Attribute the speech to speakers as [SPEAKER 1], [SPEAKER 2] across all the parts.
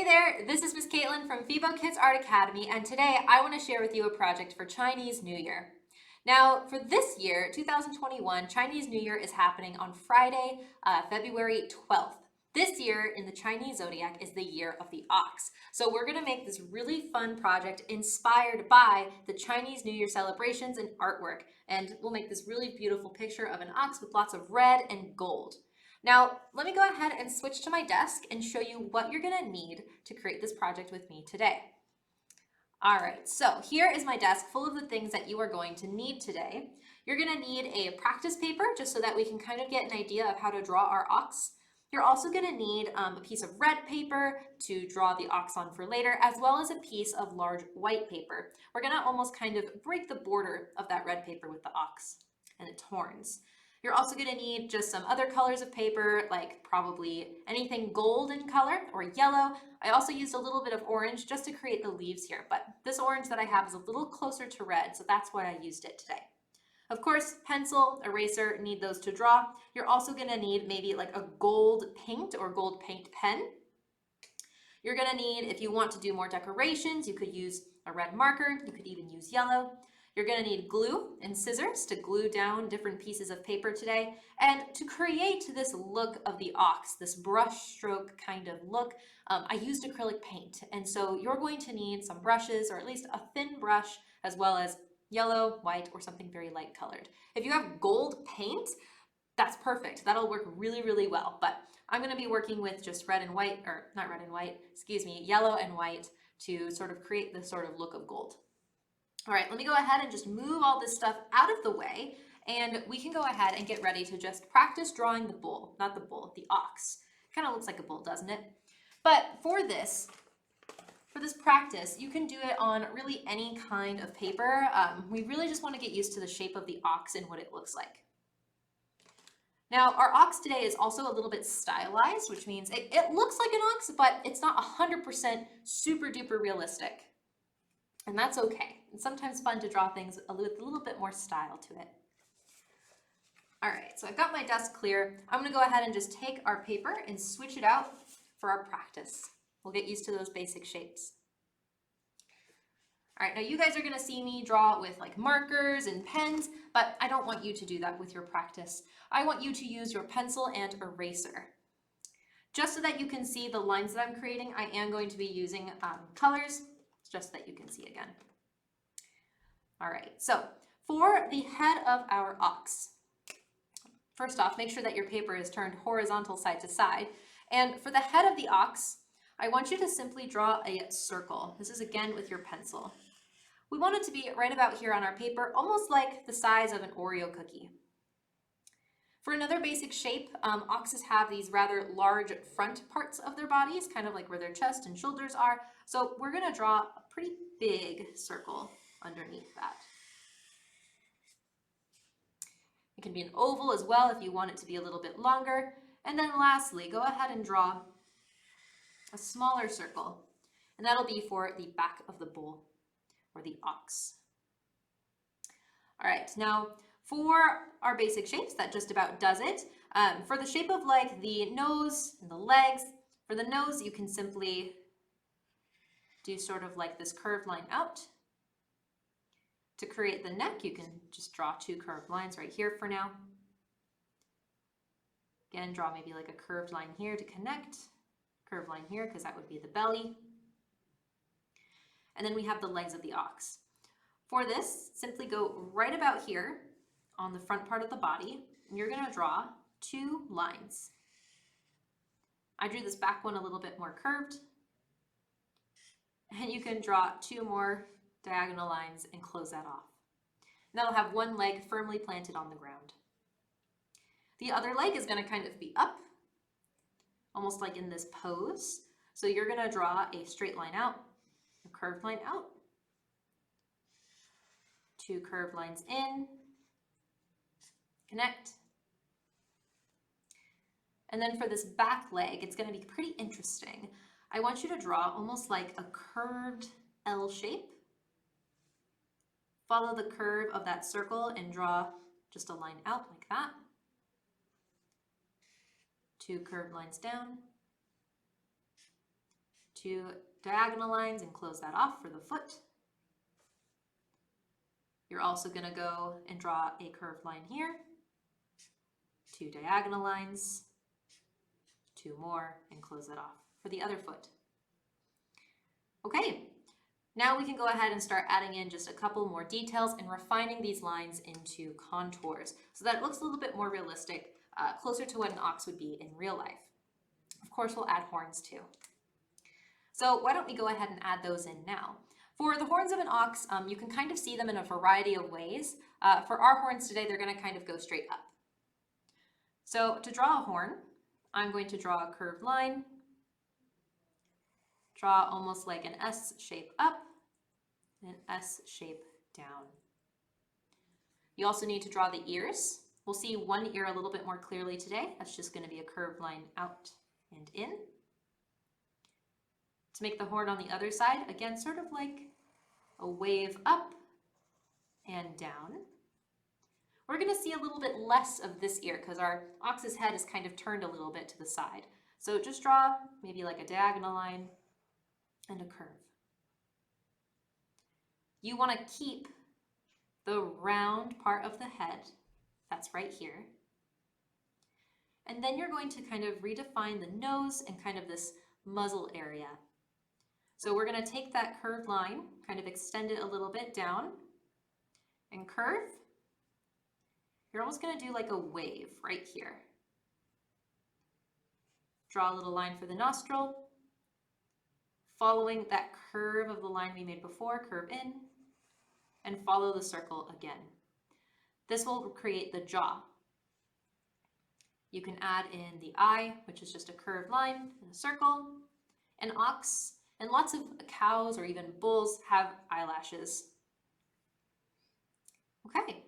[SPEAKER 1] there, this is Miss Caitlin from Phoebo Kids Art Academy, and today I want to share with you a project for Chinese New Year. Now, for this year, 2021, Chinese New Year is happening on Friday, February 12th. This year in the Chinese zodiac is the year of the ox. So we're going to make this really fun project inspired by the Chinese New Year celebrations and artwork. And we'll make this really beautiful picture of an ox with lots of red and gold. Now, let me go ahead and switch to my desk and show you what you're going to need to create this project with me today. All right, so here is my desk full of the things that you are going to need today. You're going to need a practice paper just so that we can kind of get an idea of how to draw our ox. You're also going to need a piece of red paper to draw the ox on for later, as well as a piece of large white paper. We're going to almost kind of break the border of that red paper with the ox and its horns. You're also going to need just some other colors of paper, like probably anything gold in color or yellow. I also used a little bit of orange just to create the leaves here, but this orange that I have is a little closer to red, so that's why I used it today. Of course, pencil, eraser, need those to draw. You're also going to need maybe like a gold paint or gold paint pen. You're going to need, if you want to do more decorations, you could use a red marker. You could even use yellow. You're going to need glue and scissors to glue down different pieces of paper today. And to create this look of the ox, this brush stroke kind of look, I used acrylic paint. And so you're going to need some brushes, or at least a thin brush, as well as yellow, white, or something very light colored. If you have gold paint, that's perfect. That'll work really, really well. But I'm going to be working with just red and white, or not red and white, excuse me, yellow and white to sort of create this sort of look of gold. All right, let me go ahead and just move all this stuff out of the way, and we can go ahead and get ready to just practice drawing the bull, not the bull, the ox. Kind of looks like a bull, doesn't it? But for this practice, you can do it on really any kind of paper. We really just want to get used to the shape of the ox and what it looks like. Now, our ox today is also a little bit stylized, which means it looks like an ox, but it's not 100% super duper realistic. And that's okay. It's sometimes fun to draw things with a little bit more style to it. All right, so I've got my desk clear. I'm going to go ahead and just take our paper and switch it out for our practice. We'll get used to those basic shapes. All right, now you guys are going to see me draw with like markers and pens, but I don't want you to do that with your practice. I want you to use your pencil and eraser. Just so that you can see the lines that I'm creating, I am going to be using colors, just so that you can see again. All right, so for the head of our ox, first off, make sure that your paper is turned horizontal side to side. And for the head of the ox, I want you to simply draw a circle. This is again with your pencil. We want it to be right about here on our paper, almost like the size of an Oreo cookie. For another basic shape, oxes have these rather large front parts of their bodies, kind of like where their chest and shoulders are. So we're going to draw a pretty big circle underneath that. It can be an oval as well if you want it to be a little bit longer. And then lastly, go ahead and draw a smaller circle, and that'll be for the back of the bull or the ox. All right, now for our basic shapes, that just about does it. For the shape of like the nose and the legs, for the nose, you can simply do sort of like this curved line out. To create the neck, you can just draw two curved lines right here for now. Again, draw maybe like a curved line here to connect, curved line here because that would be the belly. And then we have the legs of the ox. For this, simply go right about here on the front part of the body, and you're going to draw two lines. I drew this back one a little bit more curved, and you can draw two more diagonal lines and close that off. And that'll have one leg firmly planted on the ground. The other leg is going to kind of be up, almost like in this pose. So you're going to draw a straight line out, a curved line out, two curved lines in, connect. And then for this back leg, it's going to be pretty interesting. I want you to draw almost like a curved L shape. Follow the curve of that circle and draw just a line out like that. Two curved lines down, 2 diagonal lines and close that off for the foot. You're also going to go and draw a curved line here, 2 diagonal lines, 2 more, and close that off for the other foot. Okay, now we can go ahead and start adding in just a couple more details and refining these lines into contours so that it looks a little bit more realistic, closer to what an ox would be in real life. Of course, we'll add horns too. So why don't we go ahead and add those in now? For the horns of an ox, you can kind of see them in a variety of ways. For our horns today, they're going to kind of go straight up. So to draw a horn, I'm going to draw a curved line, draw almost like an S shape up, and an S shape down. You also need to draw the ears. We'll see one ear a little bit more clearly today. That's just going to be a curved line out and in. To make the horn on the other side, again, sort of like a wave up and down. We're going to see a little bit less of this ear because our ox's head is kind of turned a little bit to the side. So just draw maybe like a diagonal line and a curve. You want to keep the round part of the head, that's right here. And then you're going to kind of redefine the nose and kind of this muzzle area. So we're going to take that curved line, kind of extend it a little bit down and curve. You're almost going to do like a wave right here. Draw a little line for the nostril, following that curve of the line we made before, curve in, and follow the circle again. This will create the jaw. You can add in the eye, which is just a curved line in a circle. An ox and lots of cows or even bulls have eyelashes. Okay.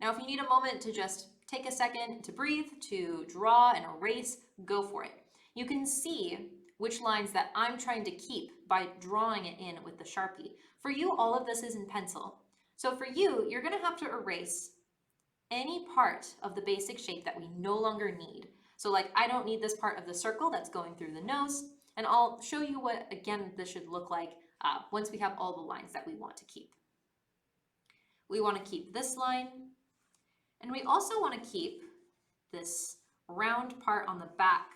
[SPEAKER 1] Now, if you need a moment to just take a second to breathe, to draw and erase, go for it. You can see which lines that I'm trying to keep by drawing it in with the Sharpie. For you, all of this is in pencil. So for you, you're going to have to erase any part of the basic shape that we no longer need. So like, I don't need this part of the circle that's going through the nose, and I'll show you what, again, this should look like once we have all the lines that we want to keep. We want to keep this line, and we also want to keep this round part on the back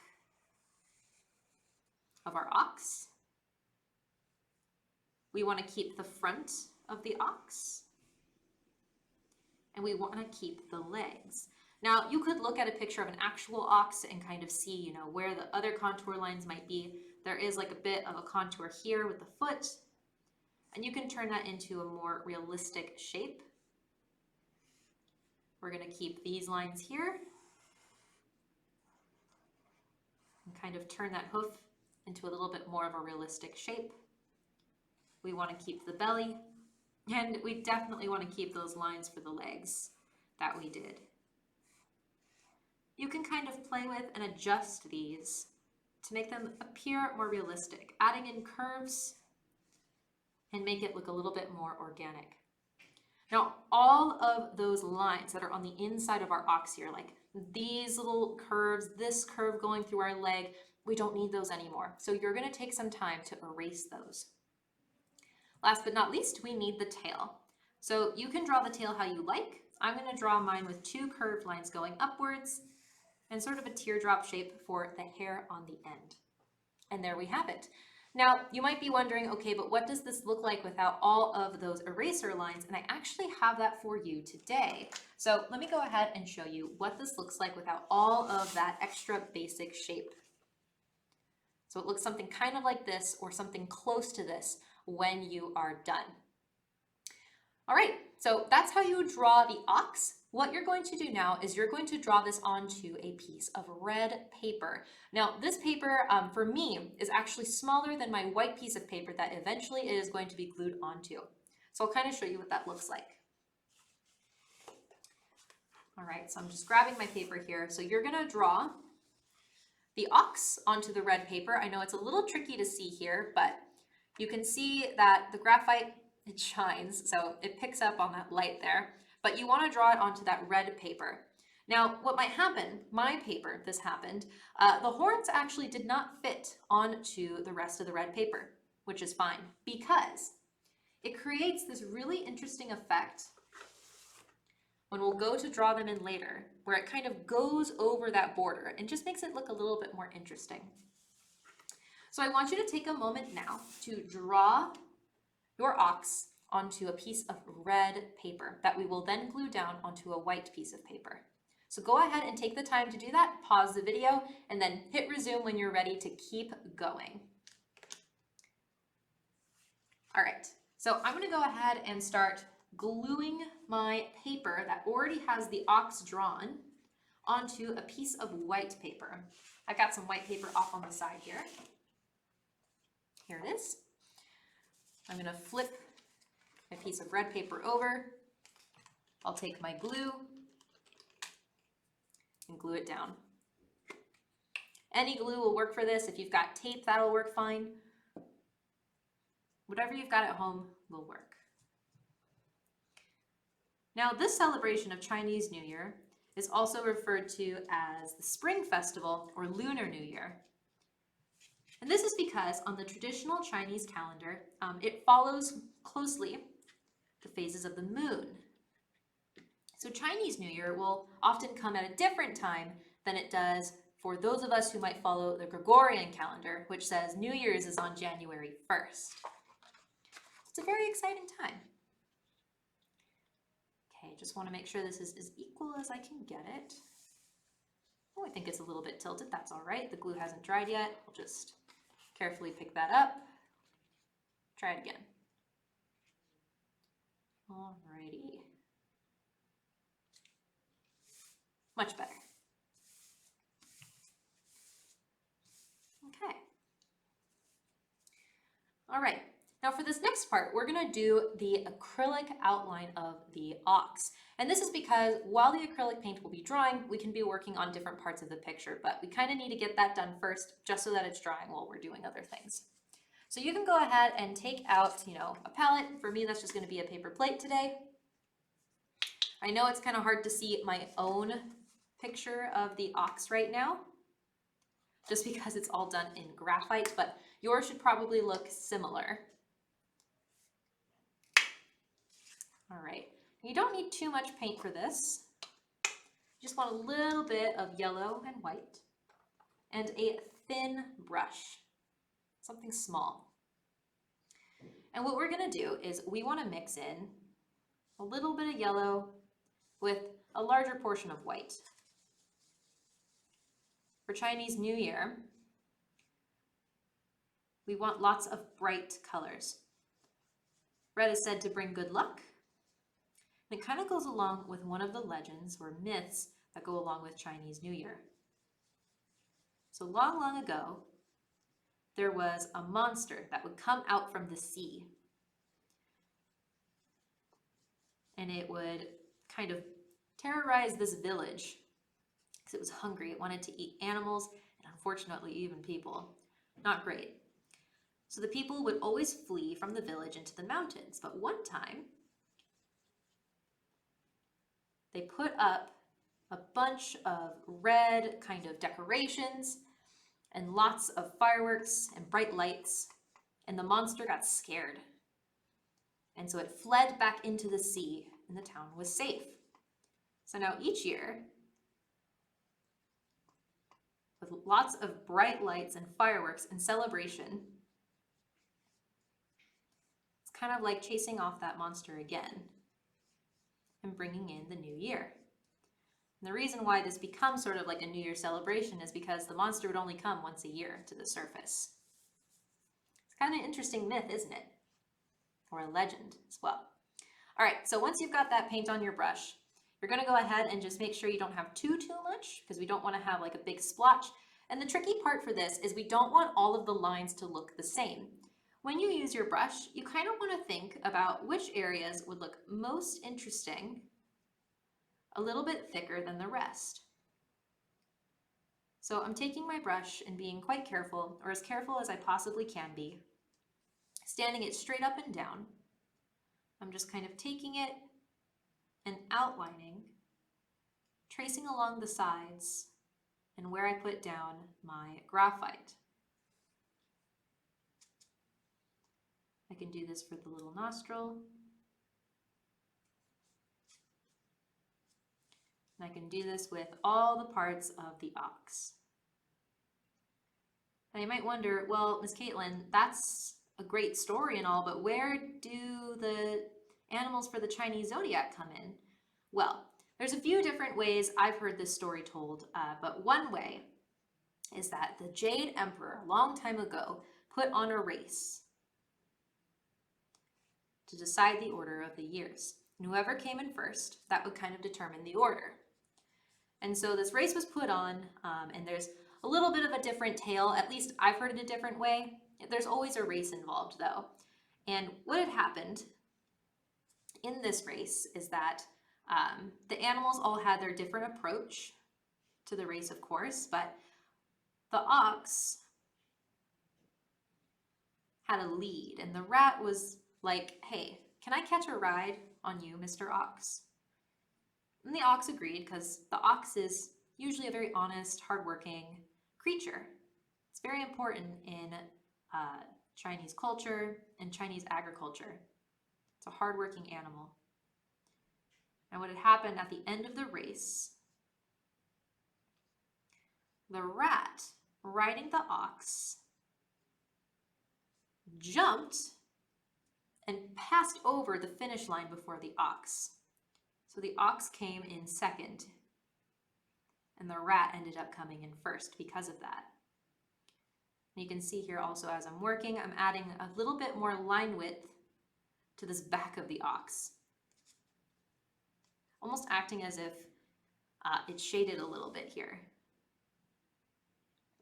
[SPEAKER 1] of our ox. We want to keep the front of the ox, and we want to keep the legs. Now, you could look at a picture of an actual ox and kind of see, you know, where the other contour lines might be. There is like a bit of a contour here with the foot, and you can turn that into a more realistic shape. We're going to keep these lines here and kind of turn that hoof into a little bit more of a realistic shape. We want to keep the belly, and we definitely want to keep those lines for the legs that we did. You can kind of play with and adjust these to make them appear more realistic, adding in curves and make it look a little bit more organic. Now, all of those lines that are on the inside of our ox here, like these little curves, this curve going through our leg, we don't need those anymore. So you're going to take some time to erase those. Last but not least, we need the tail. So you can draw the tail how you like. I'm going to draw mine with 2 curved lines going upwards and sort of a teardrop shape for the hair on the end. And there we have it. Now, you might be wondering, okay, but what does this look like without all of those eraser lines? And I actually have that for you today. So let me go ahead and show you what this looks like without all of that extra basic shape. So it looks something kind of like this or something close to this when you are done. All right, so that's how you draw the ox. What you're going to do now is you're going to draw this onto a piece of red paper. Now, this paper, for me, is actually smaller than my white piece of paper that eventually it is going to be glued onto. So I'll kind of show you what that looks like. All right, so I'm just grabbing my paper here. So you're going to draw the ox onto the red paper. I know it's a little tricky to see here, but you can see that the graphite, it shines, so it picks up on that light there. But you want to draw it onto that red paper. Now, what might happen, my paper, this happened, the horns actually did not fit onto the rest of the red paper, which is fine because it creates this really interesting effect when we'll go to draw them in later, where it kind of goes over that border and just makes it look a little bit more interesting. So I want you to take a moment now to draw your ox onto a piece of red paper that we will then glue down onto a white piece of paper. So go ahead and take the time to do that, pause the video, and then hit resume when you're ready to keep going. All right, so I'm gonna go ahead and start gluing my paper that already has the ox drawn onto a piece of white paper. I got some white paper off on the side here. Here it is. I'm gonna flip my piece of red paper over. I'll take my glue and glue it down. Any glue will work for this. If you've got tape, that'll work fine. Whatever you've got at home will work. Now, this celebration of Chinese New Year is also referred to as the Spring Festival or Lunar New Year. And this is because on the traditional Chinese calendar, it follows closely the phases of the moon. So Chinese New Year will often come at a different time than it does for those of us who might follow the Gregorian calendar, which says New Year's is on January 1st. It's a very exciting time. Okay, just want to make sure this is as equal as I can get it. Oh, I think it's a little bit tilted. That's all right. The glue hasn't dried yet. We'll just carefully pick that up. Try it again. Alrighty. Much better. Okay. All right. Now for this next part, we're going to do the acrylic outline of the ox. And this is because while the acrylic paint will be drying, we can be working on different parts of the picture, but we kind of need to get that done first just so that it's drying while we're doing other things. So you can go ahead and take out, a palette. For me, that's just going to be a paper plate today. I know it's kind of hard to see my own picture of the ox right now, just because it's all done in graphite, but yours should probably look similar. All right, you don't need too much paint for this. You just want a little bit of yellow and white and a thin brush, something small. And what we're gonna do is we wanna mix in a little bit of yellow with a larger portion of white. For Chinese New Year, we want lots of bright colors. Red is said to bring good luck. And it kind of goes along with one of the legends or myths that go along with Chinese New Year. So long, long ago, there was a monster that would come out from the sea. And it would kind of terrorize this village because it was hungry. It wanted to eat animals and unfortunately even people. Not great. So the people would always flee from the village into the mountains. But one time, they put up a bunch of red kind of decorations and lots of fireworks and bright lights, and the monster got scared. And so it fled back into the sea, and the town was safe. So now each year, with lots of bright lights and fireworks and celebration, it's kind of like chasing off that monster again and bringing in the new year. And the reason why this becomes sort of like a New Year celebration is because the monster would only come once a year to the surface. It's kind of an interesting myth, isn't it? Or a legend as well. All right, so once you've got that paint on your brush, you're gonna go ahead and just make sure you don't have too much because we don't wanna have like a big splotch. And the tricky part for this is we don't want all of the lines to look the same. When you use your brush, you kind of wanna think about which areas would look most interesting, a little bit thicker than the rest. So I'm taking my brush and being quite careful, or as careful as I possibly can be, standing it straight up and down. I'm just kind of taking it and outlining, tracing along the sides and where I put down my graphite. I can do this for the little nostril. And I can do this with all the parts of the ox. Now you might wonder, well, Miss Caitlin, that's a great story and all, but where do the animals for the Chinese zodiac come in? Well, there's a few different ways I've heard this story told, but one way is that the Jade Emperor, a long time ago, put on a race to decide the order of the years. And whoever came in first, that would kind of determine the order. And so this race was put on, and there's a little bit of a different tale. At least I've heard it a different way. There's always a race involved, though. And what had happened in this race is that the animals all had their different approach to the race, of course, but the ox had a lead, and the rat was like, hey, can I catch a ride on you, Mr. Ox? And the ox agreed, because the ox is usually a very honest, hardworking creature. It's very important in Chinese culture and Chinese agriculture. It's a hardworking animal. And what had happened at the end of the race, the rat riding the ox jumped and passed over the finish line before the ox. So the ox came in second, and the rat ended up coming in first because of that. And you can see here also as I'm working, I'm adding a little bit more line width to this back of the ox, almost acting as if it's shaded a little bit here.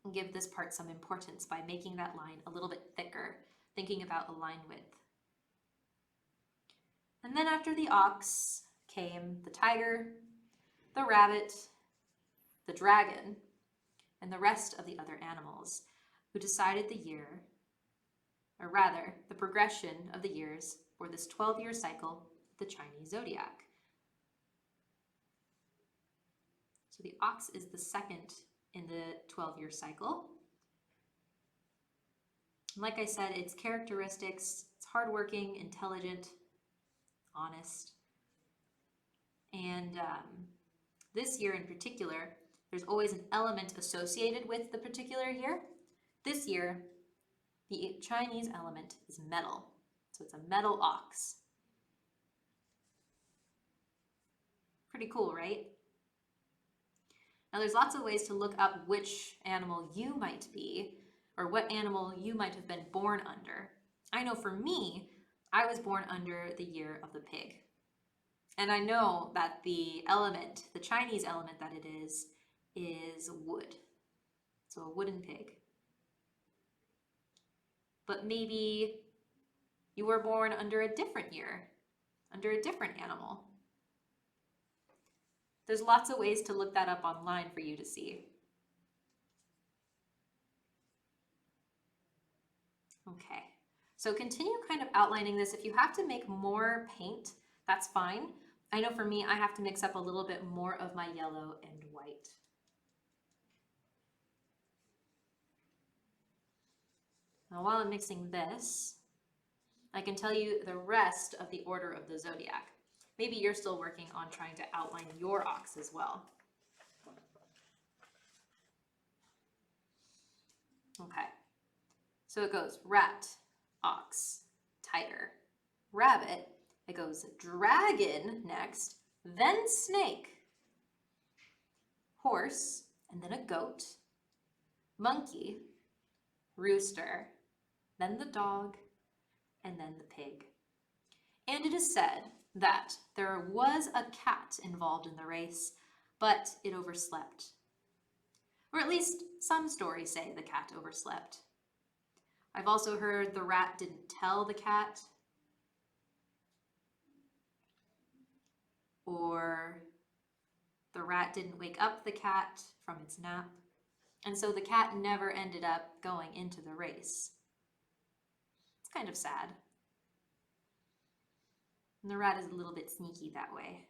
[SPEAKER 1] And give this part some importance by making that line a little bit thicker, thinking about a line width. And then after the ox came the tiger, the rabbit, the dragon, and the rest of the other animals who decided the year, or rather the progression of the years for this 12-year cycle, the Chinese zodiac. So the ox is the second in the 12-year cycle. And like I said, its characteristics, it's hardworking, intelligent, honest. And this year in particular, there's always an element associated with the particular year. This year, the Chinese element is metal. So it's a metal ox. Pretty cool, right? Now there's lots of ways to look up which animal you might be, or what animal you might have been born under. I know for me, I was born under the year of the pig. And I know that the element, the Chinese element that it is wood. So a wooden pig. But maybe you were born under a different year, under a different animal. There's lots of ways to look that up online for you to see. Okay, so continue kind of outlining this. If you have to make more paint, that's fine. I know for me, I have to mix up a little bit more of my yellow and white. Now while I'm mixing this, I can tell you the rest of the order of the zodiac. Maybe you're still working on trying to outline your ox as well. Okay, so it goes rat, ox, tiger, rabbit, it goes dragon next, then snake, horse, and then a goat, monkey, rooster, then the dog, and then the pig. And it is said that there was a cat involved in the race, but it overslept. Or at least some stories say the cat overslept. I've also heard the rat didn't tell the cat, or the rat didn't wake up the cat from its nap, and so the cat never ended up going into the race. It's kind of sad. And the rat is a little bit sneaky that way.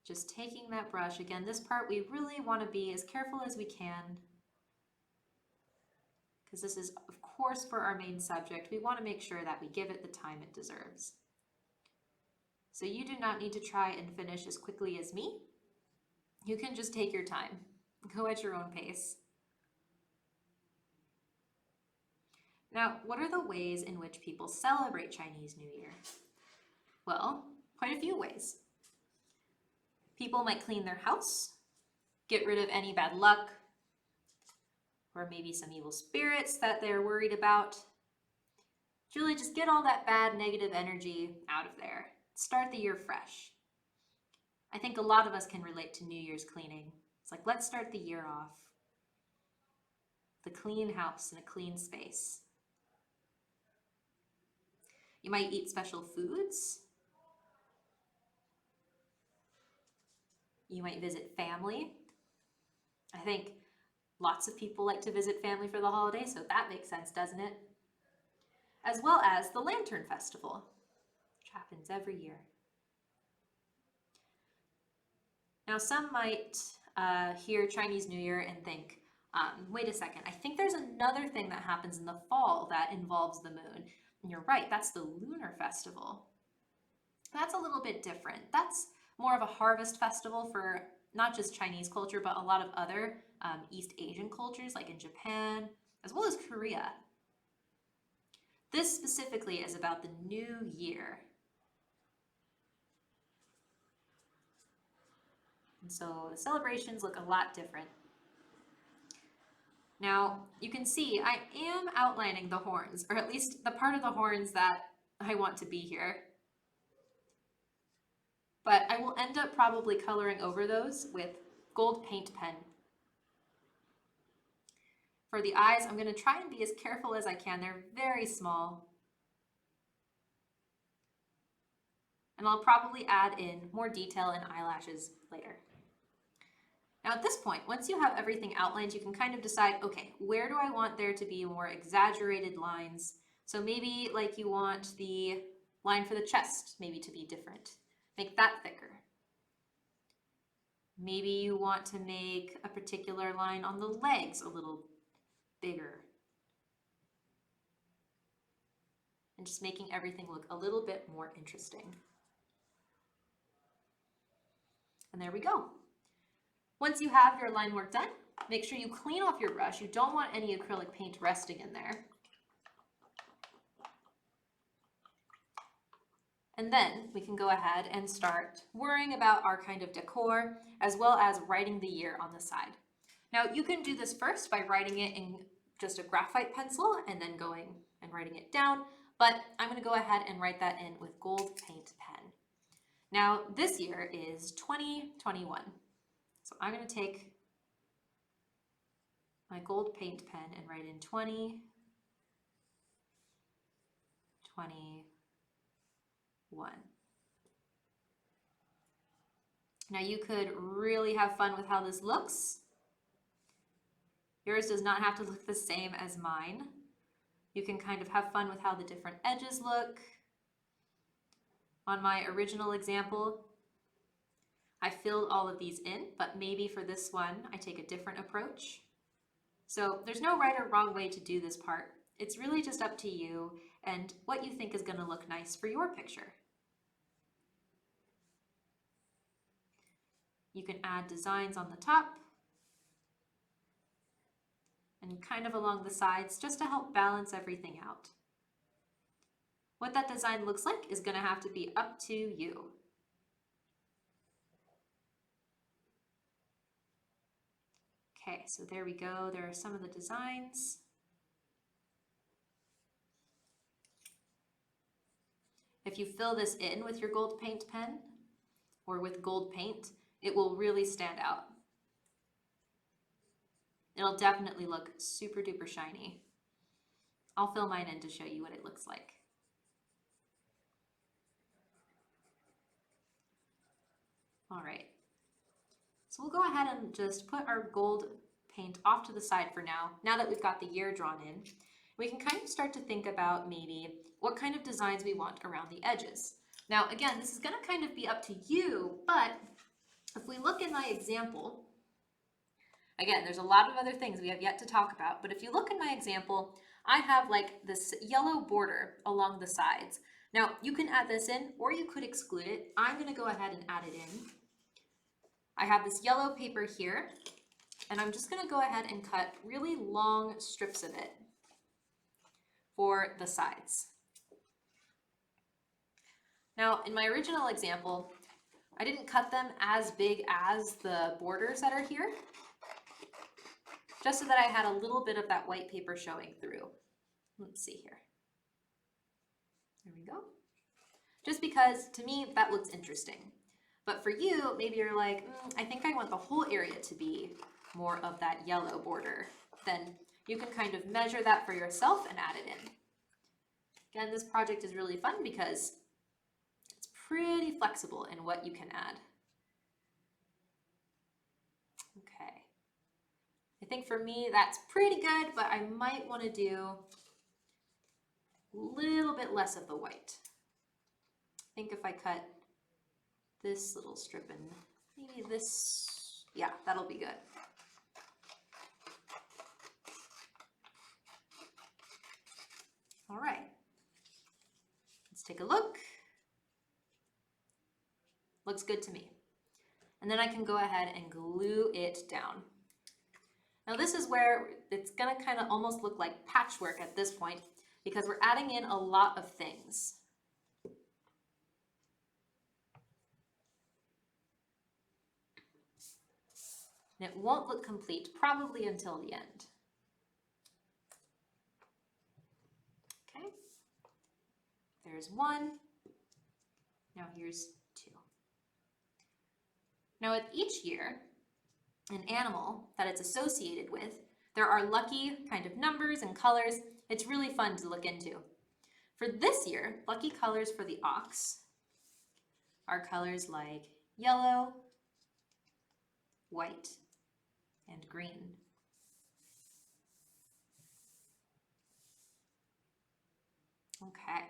[SPEAKER 1] Just taking that brush. Again, this part we really want to be as careful as we can, because this is, of course, for our main subject. We want to make sure that we give it the time it deserves. So you do not need to try and finish as quickly as me. You can just take your time. Go at your own pace. Now, what are the ways in which people celebrate Chinese New Year? Well, quite a few ways. People might clean their house, get rid of any bad luck, or maybe some evil spirits that they're worried about. Really just get all that bad negative energy out of there. Start the year fresh. I think a lot of us can relate to New Year's cleaning. It's like, let's start the year off with a clean house and a clean space. You might eat special foods. You might visit family. I think lots of people like to visit family for the holidays, so that makes sense, doesn't it? As well as the Lantern Festival, which happens every year. Now, some might hear Chinese New Year and think, wait a second, I think there's another thing that happens in the fall that involves the moon. And you're right, that's the Lunar Festival. That's a little bit different. That's more of a harvest festival for not just Chinese culture, but a lot of other East Asian cultures, like in Japan, as well as Korea. This specifically is about the new year. And so the celebrations look a lot different. Now, you can see I am outlining the horns, or at least the part of the horns that I want to be here. But I will end up probably coloring over those with gold paint pen. For the eyes, I'm going to try and be as careful as I can. They're very small. And I'll probably add in more detail and eyelashes later. Now at this point, once you have everything outlined, you can kind of decide, okay, where do I want there to be more exaggerated lines? So maybe like you want the line for the chest maybe to be different. Make that thicker. Maybe you want to make a particular line on the legs a little bigger. And just making everything look a little bit more interesting. And there we go. Once you have your line work done, make sure you clean off your brush. You don't want any acrylic paint resting in there. And then we can go ahead and start worrying about our kind of decor, as well as writing the year on the side. Now you can do this first by writing it in just a graphite pencil and then going and writing it down, but I'm going to go ahead and write that in with gold paint pen. Now this year is 2021. So I'm going to take my gold paint pen and write in 2021. Now you could really have fun with how this looks. Yours does not have to look the same as mine. You can kind of have fun with how the different edges look. On my original example, I filled all of these in, but maybe for this one, I take a different approach. So there's no right or wrong way to do this part. It's really just up to you and what you think is going to look nice for your picture. You can add designs on the top and kind of along the sides just to help balance everything out. What that design looks like is going to have to be up to you. Okay, so there we go. There are some of the designs. If you fill this in with your gold paint pen or with gold paint, it will really stand out. It'll definitely look super duper shiny. I'll fill mine in to show you what it looks like. All right. So we'll go ahead and just put our gold paint off to the side for now that we've got the year drawn in. We can kind of start to think about maybe what kind of designs we want around the edges. Now, again, this is going to kind of be up to you, but If we look in my example, again, there's a lot of other things we have yet to talk about, but if you look in my example, I have like this yellow border along the sides. Now, you can add this in or you could exclude it. I'm going to go ahead and add it in. I have this yellow paper here, and I'm just going to go ahead and cut really long strips of it for the sides. Now, in my original example, I didn't cut them as big as the borders that are here, just so that I had a little bit of that white paper showing through. Let's see here. There we go. Just because, to me, that looks interesting. But for you, maybe you're like, I think I want the whole area to be more of that yellow border. Then you can kind of measure that for yourself and add it in. Again, this project is really fun because it's pretty flexible in what you can add. Okay. I think for me, that's pretty good, but I might want to do a little bit less of the white. I think if I cut this little strip and maybe this, yeah, that'll be good. All right, let's take a look. Looks good to me. And then I can go ahead and glue it down. Now this is where it's gonna kind of almost look like patchwork at this point because we're adding in a lot of things. And it won't look complete probably until the end. Okay, there's one. Now here's two. Now with each year, an animal that it's associated with, there are lucky kind of numbers and colors. It's really fun to look into. For this year, lucky colors for the ox are colors like yellow, white, and green. Okay.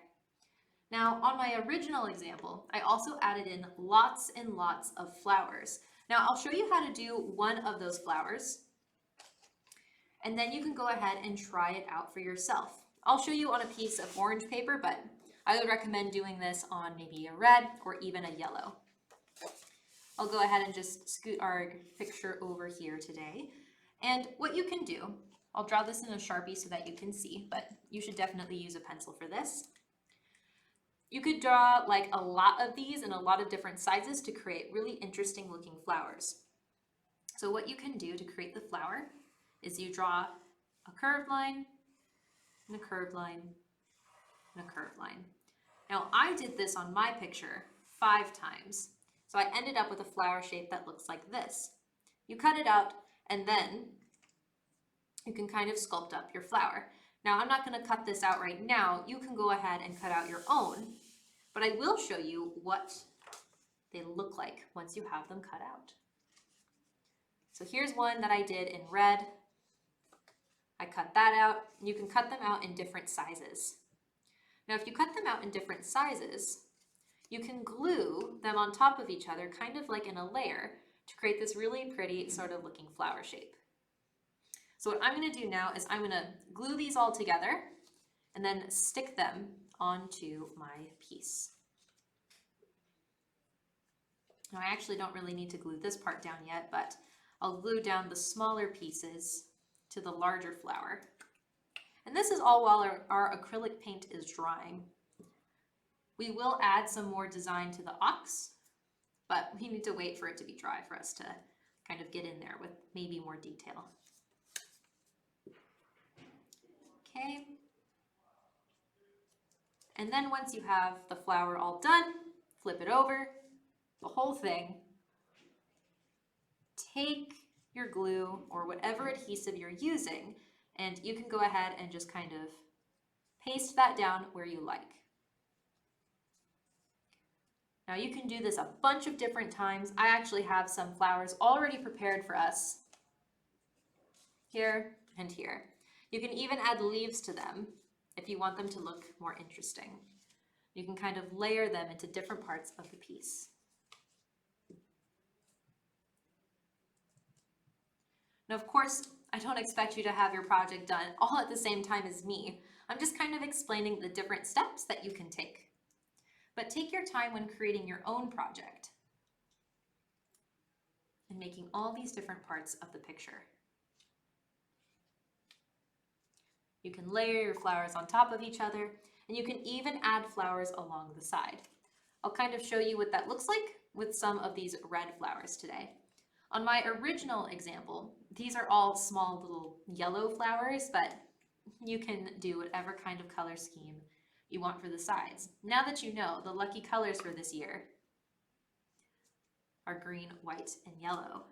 [SPEAKER 1] Now on my original example, I also added in lots and lots of flowers. Now I'll show you how to do one of those flowers, and then you can go ahead and try it out for yourself. I'll show you on a piece of orange paper, but I would recommend doing this on maybe a red or even a yellow. I'll go ahead and just scoot our picture over here today. And what you can do, I'll draw this in a Sharpie so that you can see, but you should definitely use a pencil for this. You could draw like a lot of these in a lot of different sizes to create really interesting looking flowers. So what you can do to create the flower is you draw a curved line, and a curved line, and a curved line. Now I did this on my picture 5 times. So I ended up with a flower shape that looks like this. You cut it out and then you can kind of sculpt up your flower. Now I'm not going to cut this out right now. You can go ahead and cut out your own, but I will show you what they look like once you have them cut out. So here's one that I did in red. I cut that out. You can cut them out in different sizes. Now if you cut them out in different sizes, you can glue them on top of each other, kind of like in a layer, to create this really pretty sort of looking flower shape. So what I'm going to do now is I'm going to glue these all together and then stick them onto my piece. Now I actually don't really need to glue this part down yet, but I'll glue down the smaller pieces to the larger flower. And this is all while our acrylic paint is drying. We will add some more design to the ox, but we need to wait for it to be dry for us to kind of get in there with maybe more detail. Okay. And then once you have the flower all done, flip it over, the whole thing. Take your glue or whatever adhesive you're using, and you can go ahead and just kind of paste that down where you like. Now you can do this a bunch of different times. I actually have some flowers already prepared for us here and here. You can even add leaves to them if you want them to look more interesting. You can kind of layer them into different parts of the piece. And of course, I don't expect you to have your project done all at the same time as me. I'm just kind of explaining the different steps that you can take. But take your time when creating your own project and making all these different parts of the picture. You can layer your flowers on top of each other, and you can even add flowers along the side. I'll kind of show you what that looks like with some of these red flowers today. On my original example, these are all small little yellow flowers, but you can do whatever kind of color scheme you want for the sides. Now that you know, the lucky colors for this year are green, white, and yellow.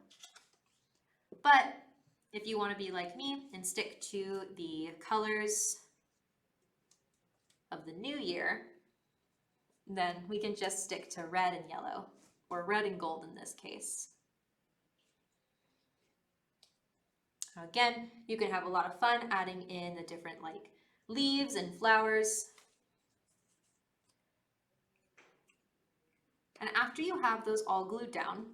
[SPEAKER 1] But if you want to be like me and stick to the colors of the new year, then we can just stick to red and yellow, or red and gold in this case. Now again, you can have a lot of fun adding in the different like leaves and flowers. And after you have those all glued down,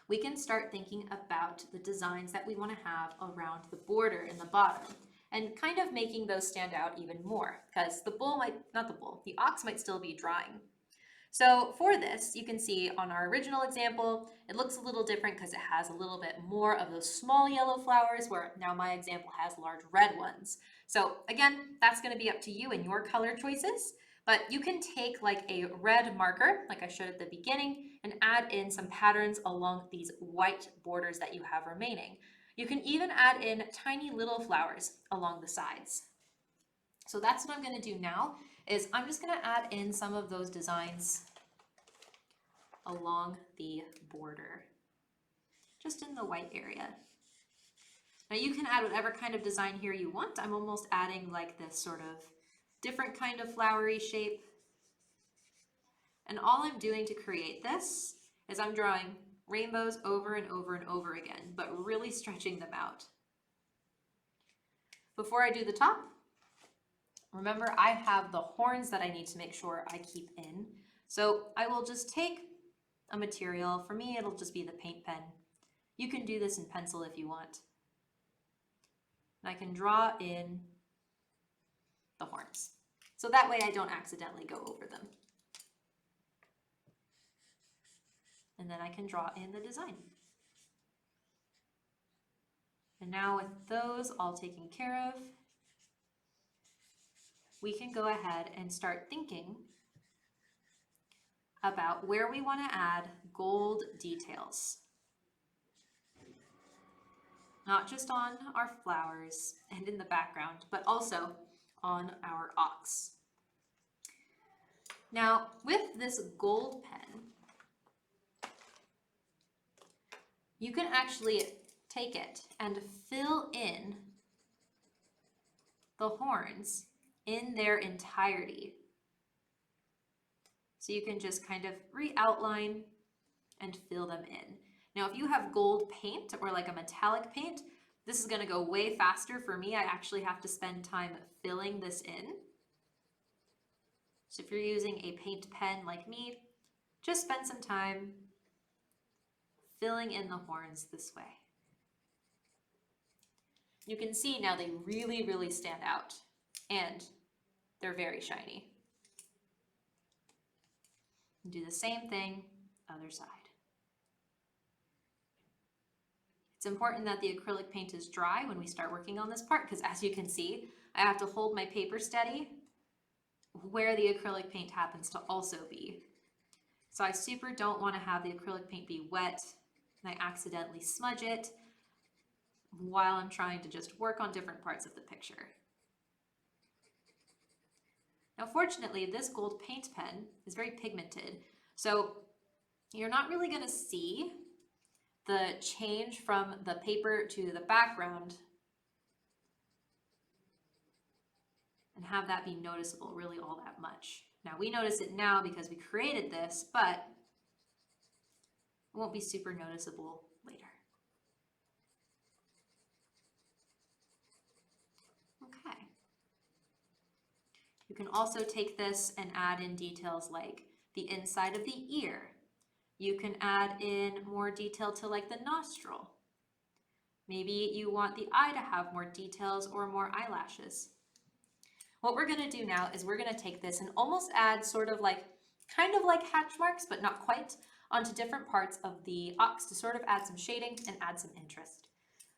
[SPEAKER 1] we can start thinking about the designs that we want to have around the border in the bottom and kind of making those stand out even more, because the ox might still be drying. So for this, you can see on our original example, it looks a little different because it has a little bit more of those small yellow flowers, where now my example has large red ones. So again, that's going to be up to you and your color choices, but you can take like a red marker, like I showed at the beginning, and add in some patterns along these white borders that you have remaining. You can even add in tiny little flowers along the sides. So that's what I'm going to do now, is I'm just going to add in some of those designs along the border, just in the white area. Now you can add whatever kind of design here you want. I'm almost adding like this sort of different kind of flowery shape. And all I'm doing to create this is I'm drawing rainbows over and over and over again, but really stretching them out. Before I do the top, remember I have the horns that I need to make sure I keep in. So I will just take a material. For me, it'll just be the paint pen. You can do this in pencil if you want. And I can draw in the horns. So that way I don't accidentally go over them. And then I can draw in the design. And now with those all taken care of, we can go ahead and start thinking about where we want to add gold details. Not just on our flowers and in the background, but also on our ox. Now, with this gold pen, you can actually take it and fill in the horns in their entirety. So you can just kind of re-outline and fill them in. Now, if you have gold paint or like a metallic paint, this is going to go way faster for me. I actually have to spend time filling this in. So if you're using a paint pen like me, just spend some time filling in the horns this way. You can see now they really, really stand out, and they're very shiny. Do the same thing, other side. It's important that the acrylic paint is dry when we start working on this part, because as you can see, I have to hold my paper steady where the acrylic paint happens to also be. So I super don't want to have the acrylic paint be wet and I accidentally smudge it while I'm trying to just work on different parts of the picture. Now fortunately, this gold paint pen is very pigmented, so you're not really going to see the change from the paper to the background and have that be noticeable really all that much. Now we notice it now because we created this, but it won't be super noticeable later. Okay. You can also take this and add in details like the inside of the ear. You can add in more detail to like the nostril. Maybe you want the eye to have more details or more eyelashes. What we're going to do now is we're going to take this and almost add kind of like hatch marks, but not quite, onto different parts of the ox to sort of add some shading and add some interest.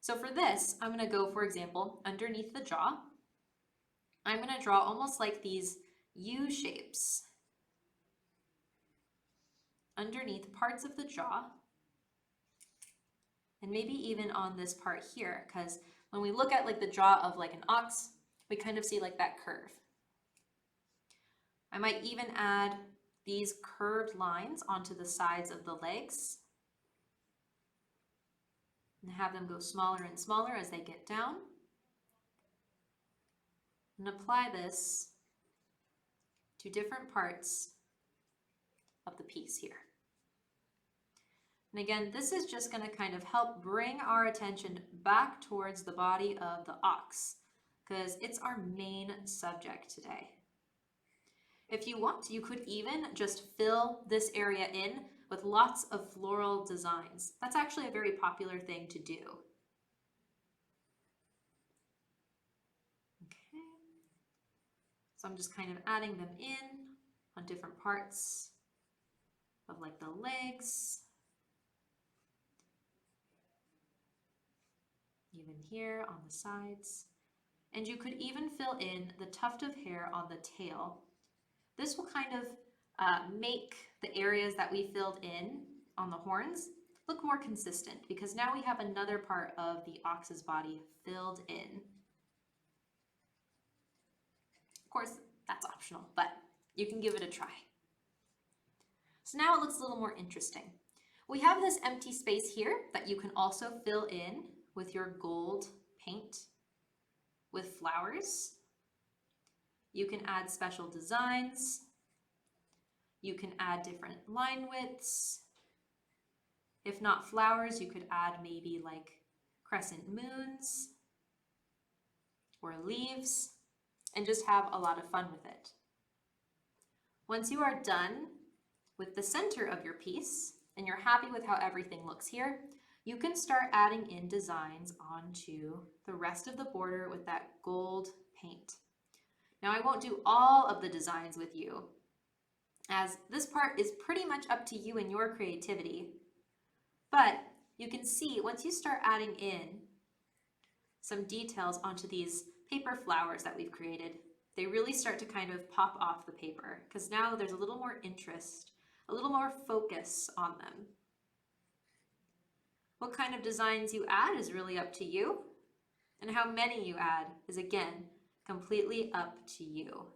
[SPEAKER 1] So for this, I'm going to go, for example, underneath the jaw. I'm going to draw almost like these U shapes underneath parts of the jaw, and maybe even on this part here, because when we look at like the jaw of like an ox, we kind of see like that curve. I might even add these curved lines onto the sides of the legs and have them go smaller and smaller as they get down. And apply this to different parts of the piece here. And again, this is just going to kind of help bring our attention back towards the body of the ox, because it's our main subject today. If you want, you could even just fill this area in with lots of floral designs. That's actually a very popular thing to do. Okay. So I'm just kind of adding them in on different parts of like the legs. Even here on the sides. And you could even fill in the tuft of hair on the tail. This will kind of make the areas that we filled in on the horns look more consistent, because now we have another part of the ox's body filled in. Of course, that's optional, but you can give it a try. So now it looks a little more interesting. We have this empty space here that you can also fill in with your gold paint with flowers. You can add special designs. You can add different line widths. If not flowers, you could add maybe like crescent moons or leaves and just have a lot of fun with it. Once you are done with the center of your piece and you're happy with how everything looks here, you can start adding in designs onto the rest of the border with that gold paint. Now I won't do all of the designs with you, as this part is pretty much up to you and your creativity. But you can see once you start adding in some details onto these paper flowers that we've created, they really start to kind of pop off the paper, because now there's a little more interest, a little more focus on them. What kind of designs you add is really up to you, and how many you add is again completely up to you.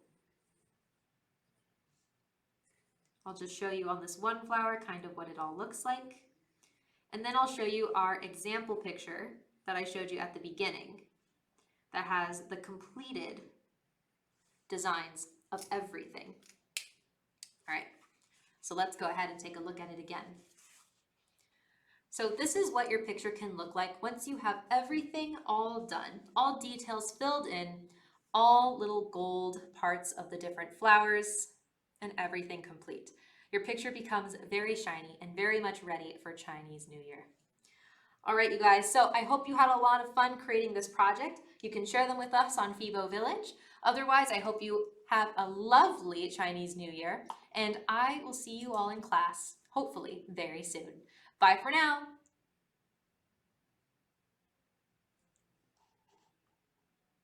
[SPEAKER 1] I'll just show you on this one flower kind of what it all looks like, and then I'll show you our example picture that I showed you at the beginning that has the completed designs of everything. All right, so let's go ahead and take a look at it again. So this is what your picture can look like once you have everything all done, all details filled in, all little gold parts of the different flowers, and everything complete. Your picture becomes very shiny and very much ready for Chinese New Year. All right, you guys, so I hope you had a lot of fun creating this project. You can share them with us on Fibo Village. Otherwise, I hope you have a lovely Chinese New Year, and I will see you all in class, hopefully very soon. Bye for now.